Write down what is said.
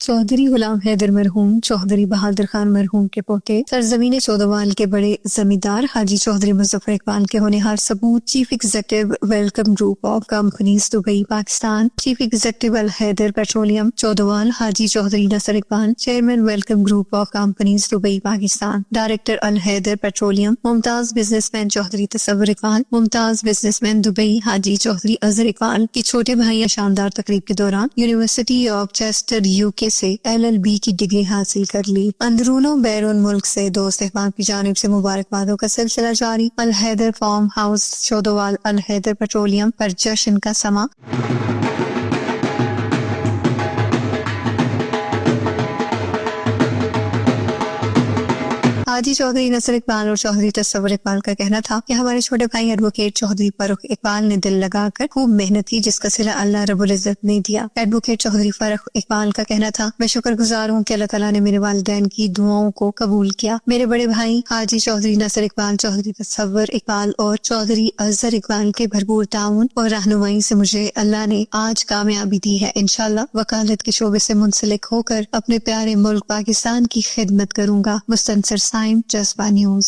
चौधरी गुलाम हैदर मरहूम चौधरी बहादुर खान मरहूम के पोते सरजमीन चौदवाल के बड़े जमींदार हाजी चौधरी मुजफ्फर इकबाल के होनहार सबूत chief executive welcome group of companies Dubai Pakistan, chief executive Al Haider petroleum चौदवाल Haji Chaudhry Nasar Iqbal, chairman welcome group of companies Dubai Pakistan, director Al Haider petroleum मुमताज बिजनेसमैन चौधरी तसव्वुर इकबाल, मुमताज बिजनेसमैन दुबई हाजी चौधरी अजहर इकबाल की छोटे भाई शानदार तकरीब के दौरान यूनिवर्सिटी ऑफ चेस्टर यूके से LLB की डिग्री हासिल कर ली। अंदरूनों बैरून मुल्क से दोस्त अहबाब की जानिब से मुबारकबादों का सिलसिला जारी। अल हैदर फार्म हाउस चौदवाल अल हैदर पेट्रोलियम पर जश्न का समा। हाजी चौधरी नसर इकबाल और चौधरी तसव्वुर इकबाल का कहना था कि हमारे छोटे भाई एडवोकेट चौधरी फर्रुख इकबाल ने दिल लगाकर खूब मेहनत की, जिसका सिला अल्लाह रब्बुल इज्जत ने दिया। एडवोकेट चौधरी फर्रुख इकबाल का कहना था, मैं शुक्रगुजार हूँ कि अल्लाह ताला ने मेरे वालिदैन की दुआओं को कबूल किया। मेरे बड़े भाई हाजी चौधरी नसर इकबाल, चौधरी तसव्वुर इकबाल और चौधरी अजहर इकबाल के भरपूर ताउन और रहनुमाई से मुझे अल्लाह ने आज कामयाबी दी है। इंशाअल्लाह वकालत के शोबे से मुंसलिक होकर अपने प्यारे मुल्क पाकिस्तान की खिदमत करूंगा। मुस्तनसर जज्बा न्यूज।